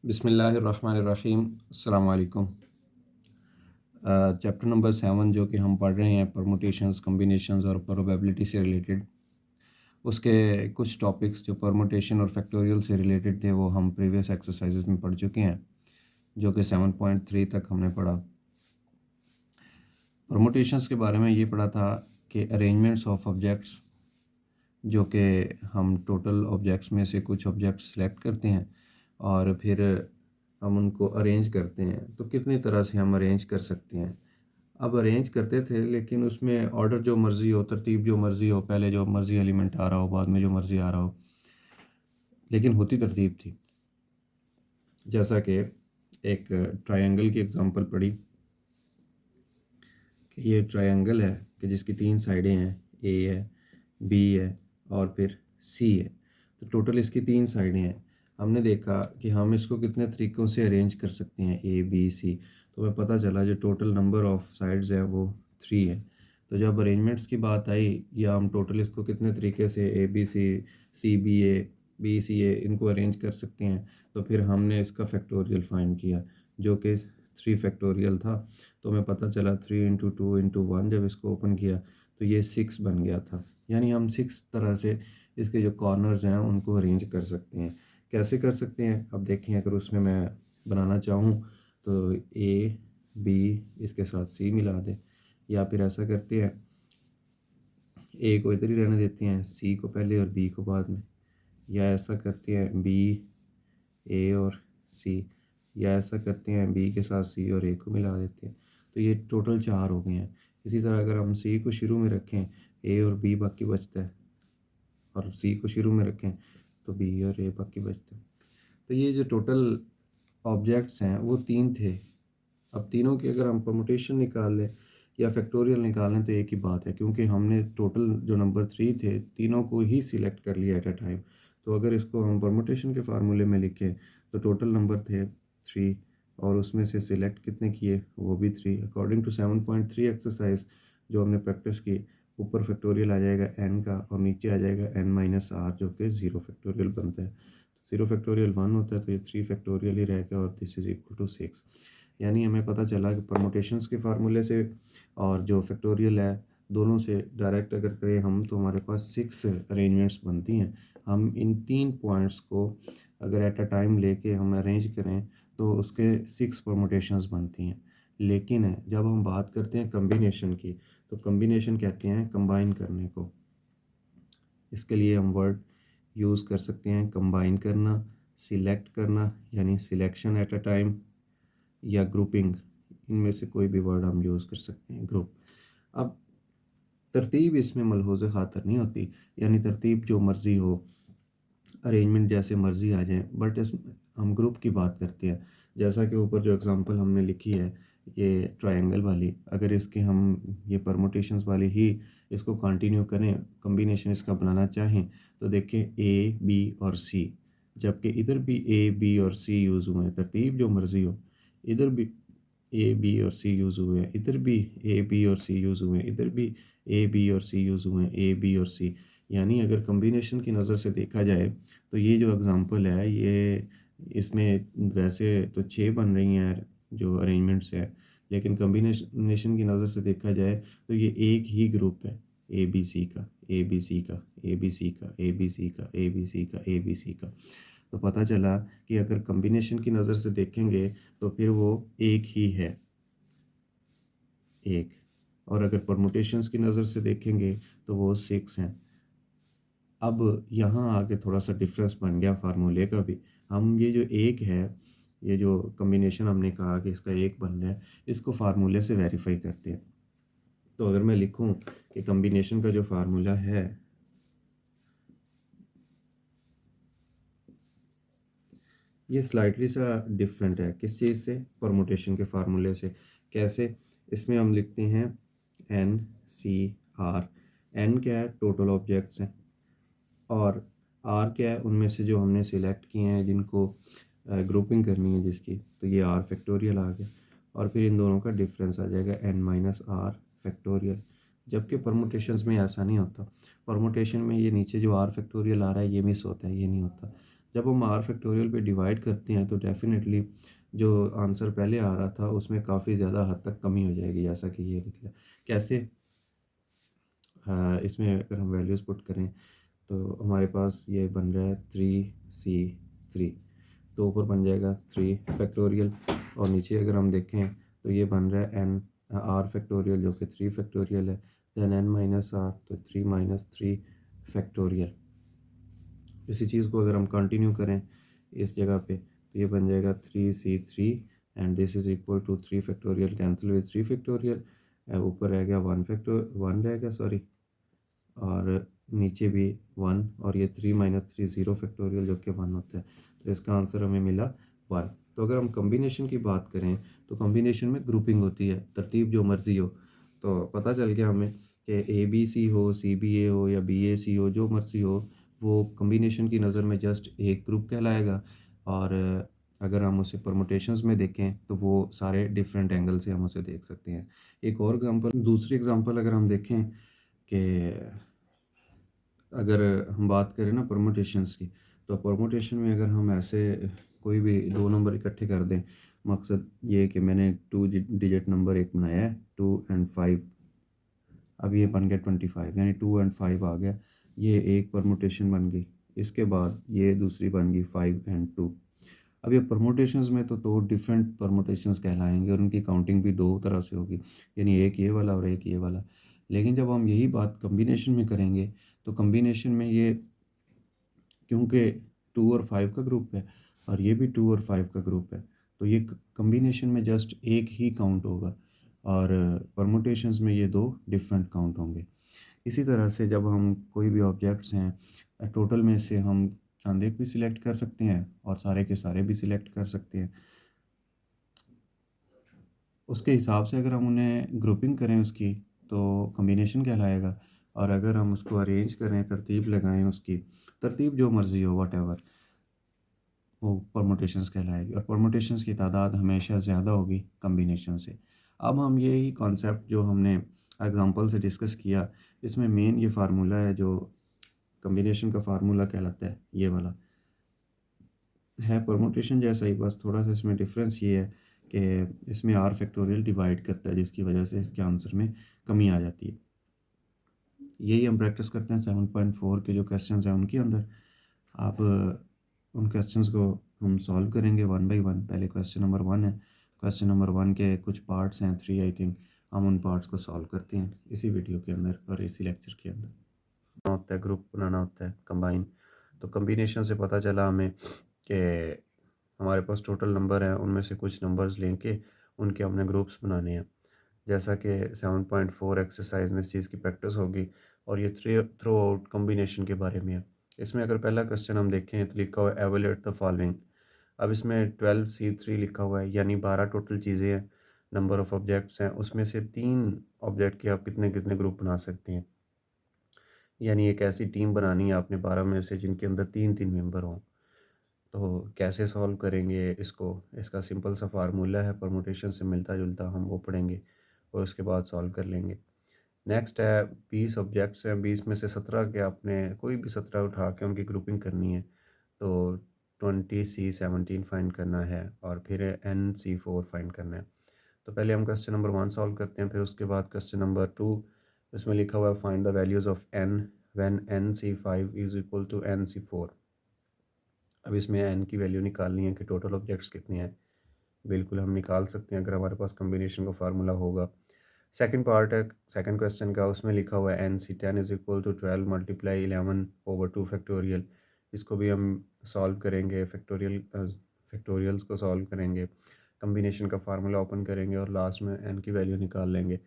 बिस्मिल्लाहिर्रहमानिर्रहीम। अस्सलाम वालेकुम। चैप्टर नंबर 7 जो कि हम पढ़ रहे हैं परमुटेशंस, कॉम्बिनेशंस और प्रोबेबिलिटी से रिलेटेड, उसके कुछ टॉपिक्स जो परमुटेशन और फैक्टोरियल से रिलेटेड थे वो हम प्रीवियस एक्सरसाइजेज में पढ़ चुके हैं, जो कि 7.3 तक हमने पढ़ा। परमुटेशंस के बारे में ये पढ़ा था कि अरेंजमेंट्स ऑफ ऑब्जेक्ट्स, जो कि हम टोटल ऑब्जेक्ट्स में से कुछ ऑब्जेक्ट्स सेलेक्ट करते हैं और फिर हम उनको अरेंज करते हैं, तो कितनी तरह से हम अरेंज कर सकते हैं। अब अरेंज करते थे लेकिन उसमें ऑर्डर जो मर्ज़ी हो, तरतीब जो मर्ज़ी हो, पहले जो मर्ज़ी एलिमेंट आ रहा हो, बाद में जो मर्ज़ी आ रहा हो, लेकिन होती तरतीब थी। जैसा कि एक ट्रायंगल की एग्जांपल पढ़ी कि ये ट्रायंगल है कि जिसकी 3 साइडें हैं, ए है, बी है और फिर सी है। तो टोटल इसकी 3 साइडें हैं। हमने देखा कि हम इसको कितने तरीक़ों से अरेंज कर सकते हैं, ए बी सी। तो हमें पता चला जो टोटल नंबर ऑफ़ साइड्स हैं वो 3 है। तो जब अरेंजमेंट्स की बात आई, या हम टोटल इसको कितने तरीके से A B C B C ए इनको अरेंज कर सकते हैं, तो फिर हमने इसका फैक्टोरियल फाइंड किया, जो कि 3 फैक्टोरियल था। तो हमें पता चला 3 इंटू 2 इंटू 1, जब इसको ओपन किया तो ये 6 बन गया था। यानी हम 6 तरह से इसके जो कॉर्नर्स हैं उनको अरेंज कर सकते हैं। कैसे कर सकते हैं, अब देखें। अगर उसमें मैं बनाना चाहूँ तो ए बी इसके साथ सी मिला दें, या फिर ऐसा करते हैं, ए को इधर ही रहने देते हैं, सी को पहले और बी को बाद में, या ऐसा करते हैं बी ए और सी, या ऐसा करते हैं बी के साथ सी और ए को मिला देते हैं। तो ये टोटल 4 हो गए हैं। इसी तरह अगर हम सी को शुरू में रखें, ए और बी बाकी बचता है, और सी को शुरू में रखें तो बी और ए बाकी बचता है। तो ये जो टोटल ऑब्जेक्ट्स हैं वो 3 थे। अब तीनों की अगर हम परमुटेशन निकाल लें या फैक्टोरियल निकाल लें तो एक ही बात है, क्योंकि हमने टोटल जो नंबर 3 थे तीनों को ही सिलेक्ट कर लिया एट अ टाइम। तो अगर इसको हम परमुटेशन के फार्मूले में लिखें तो टोटल नंबर थे 3, और उसमें से सिलेक्ट कितने किए, वो भी 3। अकॉर्डिंग टू 7.3 एक्सरसाइज जो हमने प्रैक्टिस की, ऊपर फैक्टोरियल आ जाएगा n का और नीचे आ जाएगा n माइनस r, जो कि 0 फैक्टोरियल बनता है। 0 फैक्टोरियल 1 होता है, तो ये 3 फैक्टोरियल ही रह गया, और दिस इज़ इक्वल टू 6। यानी हमें पता चला कि परमुटेशंस के फार्मूले से और जो फैक्टोरियल है, दोनों से डायरेक्ट अगर करें हम तो हमारे पास 6 अरेंजमेंट्स बनती हैं। हम इन 3 पॉइंट्स को अगर एट अ टाइम लेके हम अरेंज करें तो उसके 6 परमुटेशंस बनती हैं। लेकिन जब हम बात करते हैं कम्बिनेशन की, तो कम्बिनेशन कहते हैं कंबाइन करने को। इसके लिए हम वर्ड यूज़ कर सकते हैं कंबाइन करना, सिलेक्ट करना यानी सिलेक्शन एट अ टाइम, या ग्रुपिंग। इनमें से कोई भी वर्ड हम यूज़ कर सकते हैं, ग्रुप। अब तरतीब इसमें मलहूज़ ख़ातर नहीं होती, यानी तरतीब जो मर्ज़ी हो, अरेंजमेंट जैसे मर्ज़ी आ जाए, बट इस हम ग्रुप की बात करते हैं। जैसा कि ऊपर जो एग्ज़ाम्पल हमने लिखी है, ये ट्रायंगल वाली, अगर इसके हम ये परमुटेशंस वाली ही इसको कंटिन्यू करें, कॉम्बिनेशन इसका बनाना चाहें, तो देखें ए बी और सी, जबकि इधर भी ए बी और सी यूज़ हुए हैं, तरतीब जो मर्ज़ी हो। इधर भी ए बी और सी यूज़ हुए हैं, इधर भी ए बी और सी यूज़ हुए हैं, इधर भी ए बी और सी यूज़ हुए हैं, ए बी और सी। यानी अगर कॉम्बिनेशन की नज़र से देखा जाए तो ये जो एग्ज़ाम्पल है, ये इसमें वैसे तो 6 बन रही हैं जो अरेंजमेंट्स हैं, लेकिन कॉम्बिनेशन की नज़र से देखा जाए तो ये एक ही ग्रुप है, ए बी सी का, ए बी सी का, ए बी सी का, ए बी सी का, ए बी सी का, ए बी सी का। तो पता चला कि अगर कॉम्बिनेशन की नज़र से देखेंगे तो फिर वो एक ही है, एक। और अगर परमुटेशंस की नज़र से देखेंगे तो वो 6 हैं। अब यहाँ आके थोड़ा-सा डिफ़रेंस बन गया फ़ार्मूले का भी। हम ये जो एक है, ये जो कॉम्बिनेशन हमने कहा कि इसका एक बन रहा है, इसको फ़ार्मूले से वेरीफ़ाई करते हैं। तो अगर मैं लिखूँ कि कॉम्बिनेशन का जो फ़ार्मूला है, ये स्लाइटली सा डिफरेंट है। किस चीज़ से? परमुटेशन के फार्मूले से। कैसे? इसमें हम लिखते हैं एन सी आर। एन क्या है? टोटल ऑब्जेक्ट्स हैं, और आर क्या है? उनमें से जो हमने सिलेक्ट किए हैं, जिनको ग्रुपिंग करनी है जिसकी, तो ये आर फैक्टोरियल आ गया। और फिर इन दोनों का डिफरेंस आ जाएगा एन माइनस आर फैक्टोरियल। जबकि परमुटेशंस में ऐसा नहीं होता। परमुटेशन में ये नीचे जो आर फैक्टोरियल आ रहा है ये मिस होता है, ये नहीं होता। जब हम आर फैक्टोरियल पे डिवाइड करते हैं तो डेफ़िनेटली जो आंसर पहले आ रहा था उसमें काफ़ी ज़्यादा हद तक कमी हो जाएगी, जैसा कि ये निकला। कैसे? इसमें अगर हम वैल्यूज़ पुट करें तो हमारे पास ये बन रहा है 3C3, तो ऊपर बन जाएगा 3 फैक्टोरियल, और नीचे अगर हम देखें तो ये बन रहा है n आर फैक्टोरियल जो कि 3 फैक्टोरियल है, देन n माइनस आर तो 3 माइनस 3 फैक्टोरियल। इसी चीज़ को अगर हम कंटिन्यू करें इस जगह पे तो ये बन जाएगा 3C3 and this is equal to 3 factorial cancel with 3 factorial, ऊपर रह गया 1 रह गया सॉरी, और नीचे भी 1, और ये 3 माइनस 3 ज़ीरो फैक्टोरियल जो कि 1 होता है, तो इसका आंसर हमें मिला 1। तो अगर हम कम्बिनेशन की बात करें तो कम्बिनेशन में ग्रुपिंग होती है, तरतीब जो मर्ज़ी हो। तो पता चल गया हमें कि ABC हो, CBA हो या BAC हो, जो मर्ज़ी हो, वो कम्बिनेशन की नज़र में जस्ट एक ग्रुप कहलाएगा। और अगर हम उसे परमुटेशंस में देखें तो वो सारे डिफरेंट एंगल से हम उसे देख सकते हैं। एक और एग्ज़ाम्पल, दूसरी एग्ज़ाम्पल अगर हम देखें कि अगर हम बात करें ना परमुटेशंस की, तो परमुटेशन में अगर हम ऐसे कोई भी दो नंबर इकट्ठे कर दें, मकसद ये है कि मैंने टू डिजिट नंबर एक बनाया है 2 एंड 5, अब ये बन गया 25, यानी 2 एंड 5 आ गया, ये एक परमुटेशन बन गई। इसके बाद ये दूसरी बन गई 5 एंड 2। अब ये परमुटेशंस में तो दो डिफरेंट परमुटेशंस कहलाएंगे और उनकी काउंटिंग भी दो तरह से होगी, यानी एक ये वाला और एक ये वाला। लेकिन जब हम यही बात कम्बिनेशन में करेंगे तो कम्बिनेशन में ये, क्योंकि 2 और 5 का ग्रुप है और ये भी 2 और 5 का ग्रुप है, तो ये कम्बिनेशन में जस्ट एक ही काउंट होगा, और परमुटेशंस में ये दो डिफरेंट काउंट होंगे। इसी तरह से जब हम कोई भी ऑब्जेक्ट्स हैं, टोटल में से हम चंद एक भी सिलेक्ट कर सकते हैं और सारे के सारे भी सिलेक्ट कर सकते हैं। उसके हिसाब से अगर हम उन्हें ग्रुपिंग करें उसकी, तो कॉम्बिनेशन कहलाएगा, और अगर हम उसको अरेंज करें, तरतीब लगाएं उसकी, तरतीब जो मर्ज़ी हो व्हाटएवर, वो परमुटेशंस कहलाएगी, और परमुटेशंस की तादाद हमेशा ज़्यादा होगी कॉम्बिनेशन से। अब हम यही कॉन्सेप्ट जो हमने एग्ज़ाम्पल से डिस्कस किया, इसमें मेन ये फार्मूला है जो कॉम्बिनेशन का फार्मूला कहलाता है, ये वाला है परमुटेशन जैसा ही, बस थोड़ा सा इसमें डिफरेंस ये है कि इसमें आर फैक्टोरियल डिवाइड करता है, जिसकी वजह से इसके आंसर में कमी आ जाती है। यही हम प्रैक्टिस करते हैं 7.4 के जो क्वेश्चंस हैं उनके अंदर। आप उन क्वेश्चंस को हम सॉल्व करेंगे वन बाय वन। पहले क्वेश्चन नंबर 1 है, क्वेश्चन नंबर 1 के कुछ पार्ट्स हैं, 3 आई थिंक, हम उन पार्ट्स को सॉल्व करते हैं इसी वीडियो के अंदर और इसी लेक्चर के अंदर। होता है ग्रुप बनाना होता है कंबाइन, तो कम्बिनेशन से पता चला हमें कि हमारे पास टोटल नंबर हैं, उनमें से कुछ नंबर्स लेके उनके हमने ग्रुप्स बनाने हैं। जैसा कि 7.4 एक्सरसाइज में इस चीज़ की प्रैक्टिस होगी, और ये थ्रू आउट कम्बिनेशन के बारे में है। इसमें अगर पहला क्वेश्चन हम देखें तो लिखा हुआ है एवेल्यूएट द फॉलोइंग। अब इसमें 12C3 लिखा हुआ है, यानी 12 टोटल चीज़ें हैं, नंबर ऑफ़ ऑब्जेक्ट्स हैं, उसमें से 3 ऑब्जेक्ट के आप कितने कितने ग्रुप बना सकते हैं। यानी एक ऐसी टीम बनानी है आपने 12 में से जिनके अंदर 3-3 मेंबर हों। तो कैसे सॉल्व करेंगे इसको? इसका सिंपल सा फार्मूला है, परमुटेशन से मिलता-जुलता, हम वो पढ़ेंगे और उसके बाद सॉल्व कर लेंगे। नेक्स्ट है 20 ऑब्जेक्ट्स हैं, 20 में से 17 के आपने कोई भी 17 उठा के उनकी ग्रुपिंग करनी है। तो 20C17 फाइंड करना है और फिर NC4 फाइंड करना है। तो पहले हम क्वेश्चन नंबर 1 सॉल्व करते हैं, फिर उसके बाद क्वेश्चन नंबर 2, इसमें लिखा हुआ है find the values of n when NC5 is equal to NC4। अब इसमें n की वैल्यू निकालनी है कि टोटल ऑब्जेक्ट्स कितने हैं। बिल्कुल हम निकाल सकते हैं अगर हमारे पास कम्बिनेशन का फार्मूला होगा। सेकंड पार्ट है सेकंड क्वेश्चन का, उसमें लिखा हुआ है NC10 is equal to 12 multiply 11/2 factorial. इसको भी हम सॉल्व करेंगे, फैक्टोरियल्स को सॉल्व करेंगे, कम्बिनेशन का फार्मूला ओपन करेंगे और लास्ट में n की वैल्यू निकाल लेंगे।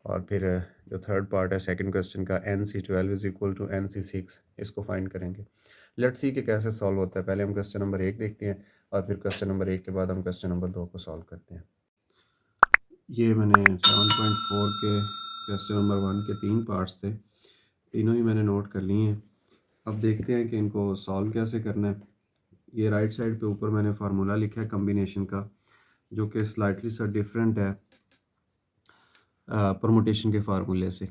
और फिर जो थर्ड पार्ट है सेकंड क्वेश्चन का, NC12 is equal to NC6, इसको फाइंड करेंगे। लेट्स सी कि कैसे सॉल्व होता है। पहले हम क्वेश्चन नंबर 1 देखते हैं और फिर क्वेश्चन नंबर 1 के बाद हम क्वेश्चन नंबर 2 को सॉल्व करते हैं। ये मैंने 7.4 के क्वेश्चन नंबर 1 के 3 पार्ट्स थे, तीनों ही मैंने नोट कर लिए हैं। अब देखते हैं कि इनको सॉल्व कैसे करना है। ये राइट साइड पे ऊपर मैंने फार्मूला लिखा है कम्बिनेशन का, जो कि स्लाइटली सा डिफरेंट है परमुटेशन के फार्मूले से।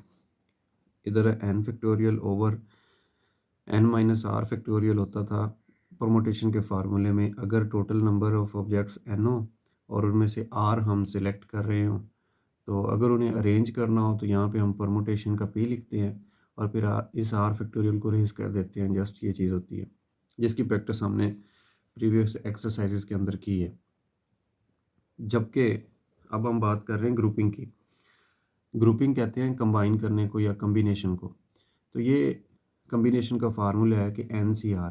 इधर n factorial over n minus r factorial होता था, परमुटेशन के फार्मूले में अगर total number of objects n हो और उनमें से r हम सिलेक्ट कर रहे हों, तो अगर उन्हें अरेंज करना हो तो यहाँ पे हम परमुटेशन का p लिखते हैं और फिर इस r फैक्टोरियल को रेज़ कर देते हैं। जस्ट ये चीज़ होती है, जिसकी प्रैक्टिस हमने प्रीवियस एक्सरसाइजेस के अंदर की है। जबकि अब हम बात कर रहे हैं ग्रुपिंग की। ग्रुपिंग कहते हैं कंबाइन करने को या कम्बिनेशन को। तो ये कम्बिनेशन का फार्मूला है कि NCR।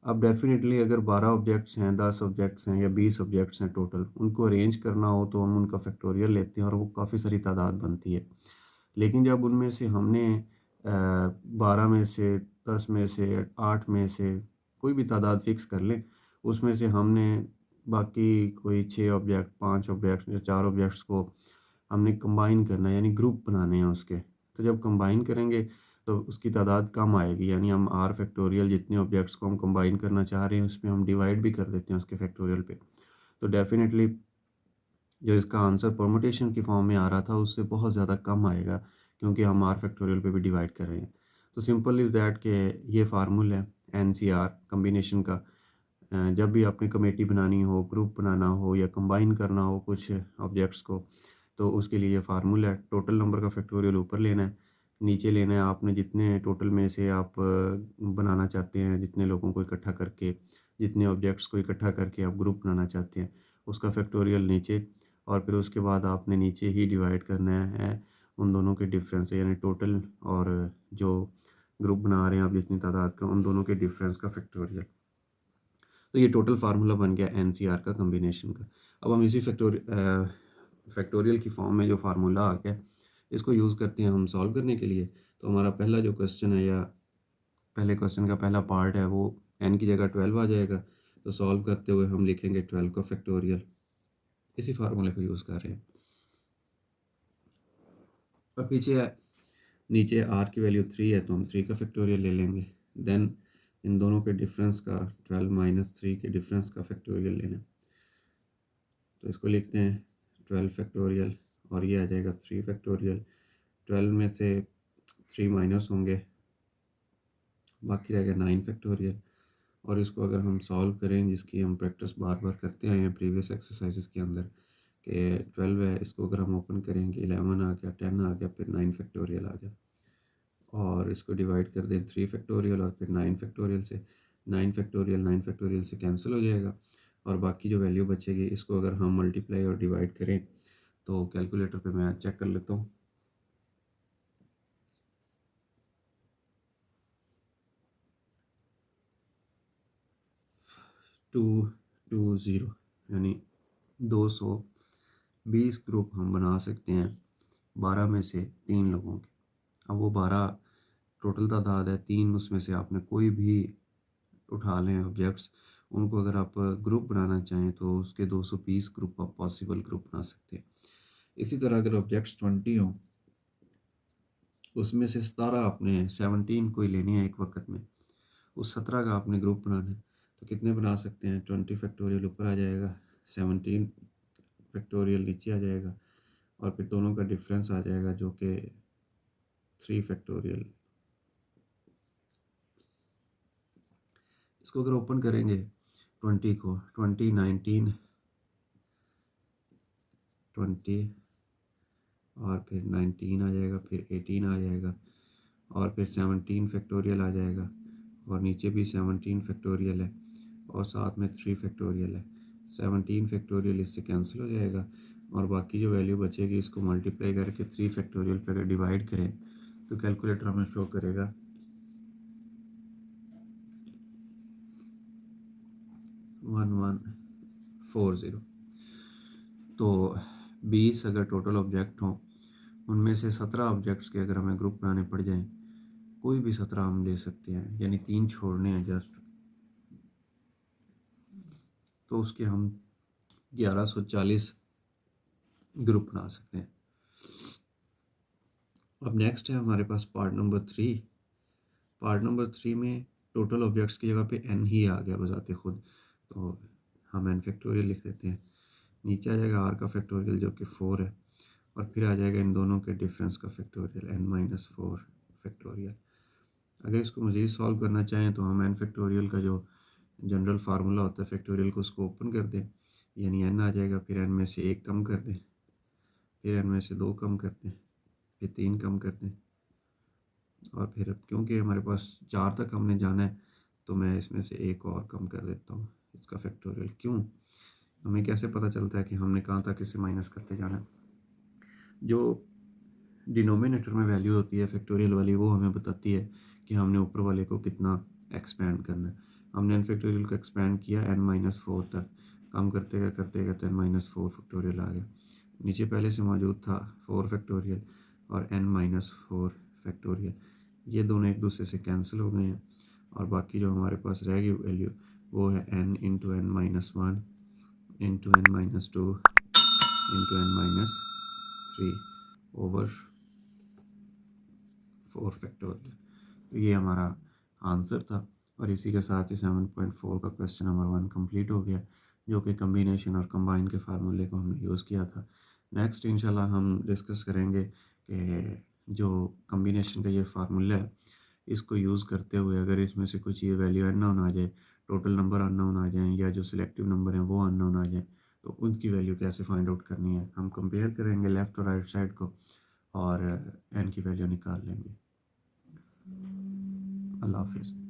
अब डेफिनेटली अगर 12 ऑब्जेक्ट्स हैं, 10 ऑब्जेक्ट्स हैं या 20 ऑब्जेक्ट्स हैं टोटल, उनको अरेंज करना हो तो हम उनका फैक्टोरियल लेते हैं और वो काफ़ी सारी तादाद बनती है। लेकिन जब उनमें से हमने 12 में से, 10 में से, 8 में से कोई भी तादाद फ़िक्स कर लें, उसमें से हमने बाकी कोई 6 ऑब्जेक्ट, 5 ऑब्जेक्ट्स या 4 ऑब्जेक्ट्स को हमने कंबाइन करना है, यानी ग्रुप बनाने हैं उसके। तो जब कंबाइन करेंगे तो उसकी तादाद कम आएगी, यानी हम r फैक्टोरियल जितने ऑब्जेक्ट्स को हम कंबाइन करना चाह रहे हैं उसमें हम डिवाइड भी कर देते हैं उसके फैक्टोरियल पे। तो डेफिनेटली जो इसका आंसर परमुटेशन की फॉर्म में आ रहा था उससे बहुत ज़्यादा कम आएगा, क्योंकि हम r फैक्टोरियल पे भी डिवाइड कर रहे हैं। तो सिंपल इज़ दैट कि ये फार्मूला है NCR कम्बिनेशन का। जब भी आपने कमेटी बनानी हो, ग्रुप बनाना हो या कंबाइन करना हो कुछ ऑब्जेक्ट्स को, तो उसके लिए ये फार्मूला है। टोटल नंबर का फैक्टोरियल ऊपर लेना है, नीचे लेना है आपने जितने टोटल में से आप बनाना चाहते हैं, जितने लोगों को इकट्ठा करके, जितने ऑब्जेक्ट्स को इकट्ठा करके आप ग्रुप बनाना चाहते हैं, उसका फैक्टोरियल नीचे, और फिर उसके बाद आपने नीचे ही डिवाइड करना है उन दोनों के डिफरेंस से, यानी टोटल और जो ग्रुप बना रहे हैं आप जितनी तादाद का, उन दोनों के डिफरेंस का फैक्टोरियल। तो ये टोटल फार्मूला बन गया NCR का कम्बिनेशन का। अब हम इसी फैक्टोरियल की फॉर्म में जो फार्मूला आ गया, इसको यूज़ करते हैं हम सॉल्व करने के लिए। तो हमारा पहला जो क्वेश्चन है या पहले क्वेश्चन का पहला पार्ट है वो n की जगह 12 आ जाएगा। तो सॉल्व करते हुए हम लिखेंगे 12 का फैक्टोरियल, इसी फार्मूले को यूज़ कर रहे हैं। और पीछे नीचे r की वैल्यू 3 है तो हम 3 का फैक्टोरियल ले लेंगे। देन इन दोनों के डिफरेंस का 12 माइनस 3 के डिफरेंस का फैक्टोरियल लेना। तो इसको लिखते हैं 12 फैक्टोरियल और ये आ जाएगा 3 फैक्टोरियल। 12 में से 3 माइनस होंगे, बाकी रहेगा 9 फैक्टोरियल। और इसको अगर हम सॉल्व करें, जिसकी हम प्रैक्टिस बार बार करते आए हैं प्रीवियस एक्सरसाइजेस के अंदर, कि 12 है, इसको अगर हम ओपन करेंगे 11 आ गया, 10 आ गया, फिर 9 फैक्टोरियल आ गया। और इसको डिवाइड कर दें 3 फैक्टोरियल और फिर 9 फैक्टोरियल से। 9 फैक्टोरियल से कैंसिल हो जाएगा और बाकी जो वैल्यू बचेगी इसको अगर हम मल्टीप्लाई और डिवाइड करें, तो कैलकुलेटर पे मैं चेक कर लेता हूँ। टू 2 0 यानी 220 ग्रुप हम बना सकते हैं 12 में से 3 लोगों के। अब वो 12 टोटल तादाद है, 3 उसमें से आपने कोई भी उठा लें ऑब्जेक्ट्स, उनको अगर आप ग्रुप बनाना चाहें तो उसके 220 ग्रुप आप पॉसिबल ग्रुप बना सकते हैं। इसी तरह अगर ऑब्जेक्ट्स 20 हों, उसमें से 17 आपने 17 कोई लेनी है एक वक्त में, उस 17 का आपने ग्रुप बनाना है, तो कितने बना सकते हैं? 20 फैक्टोरियल ऊपर आ जाएगा, 17 फैक्टोरियल नीचे आ जाएगा और फिर दोनों का डिफरेंस आ जाएगा जो कि 3 फैक्टोरियल। इसको अगर ओपन करेंगे 20 को, 20 19 20 और फिर 19 आ जाएगा, फिर 18 आ जाएगा और फिर 17 फैक्टोरियल आ जाएगा और नीचे भी 17 फैक्टोरियल है और साथ में 3 फैक्टोरियल है। 17 फैक्टोरियल इससे कैंसिल हो जाएगा और बाकी जो वैल्यू बचेगी इसको मल्टीप्लाई करके 3 फैक्टोरियल पे अगर डिवाइड करें तो कैलकुलेटर हमें शो करेगा 1140। तो 20 अगर टोटल ऑब्जेक्ट हों, उनमें से 17 ऑब्जेक्ट्स के अगर हमें ग्रुप बनाने पड़ जाएं, कोई भी 17 हम ले सकते हैं, यानी 3 छोड़ने हैं जस्ट, तो उसके हम 1140 ग्रुप बना सकते हैं। अब नेक्स्ट है हमारे पास पार्ट नंबर 3। पार्ट नंबर 3 में टोटल ऑब्जेक्ट्स की जगह पे n ही आ गया बजाते खुद, तो हम n फैक्टोरियल लिख लेते हैं। नीचे आ जाएगा r का फैक्टोरियल जो कि 4 है और फिर आ जाएगा इन दोनों के डिफरेंस का फैक्टोरियल n-4 फैक्टोरियल। अगर इसको मज़ीद सॉल्व करना चाहें तो हम n फैक्टोरियल का जो जनरल फार्मूला होता है फैक्टोरियल को, उसको ओपन कर दें, यानी n आ जाएगा, फिर n में से 1 कम कर दें, फिर n में से 2 कम कर दें, फिर 3 कम कर दें, और फिर अब क्योंकि हमारे पास 4 तक हमने जाना है तो मैं इसमें से 1 और कम कर देता हूँ इसका फैक्टोरियल। क्यों, हमें कैसे पता चलता है कि हमने कहाँ तक इसे माइनस करते जाना है? जो डिनोमिनेटर में वैल्यू होती है फैक्टोरियल वाली, वो हमें बताती है कि हमने ऊपर वाले को कितना एक्सपेंड करना है। हमने एन फैक्टोरियल को एक्सपेंड किया n-4 तक, कम करते गए तो n-4 फैक्टोरियल आ गया। नीचे पहले से मौजूद था 4 फैक्टोरियल और n-4 फैक्टोरियल, ये दोनों एक दूसरे से कैंसिल हो गए हैं, और बाकी जो हमारे पास रह गई वैल्यू वो है n into n-1 into n-2 into n-3 over 4 factorial. तो ये हमारा आंसर था, और इसी के साथ ही 7.4 का क्वेश्चन नंबर 1 कंप्लीट हो गया, जो कि कम्बिनेशन और कंबाइन के फार्मूले को हमने यूज़ किया था। नेक्स्ट इंशाल्लाह हम डिस्कस करेंगे कि जो कम्बिनेशन का ये फार्मूला है, इसको यूज़ करते हुए अगर इसमें से कुछ ये वैल्यू अननोन आ जाए, टोटल नंबर अननोन आ जाएँ, या जो सिलेक्टिव नंबर हैं वो अननोन आ जाए, तो उनकी वैल्यू कैसे फाइंड आउट करनी है। हम कंपेयर करेंगे लेफ़्ट और राइट साइड को, और एन की वैल्यू निकाल लेंगे। अल्लाह हाफिज़।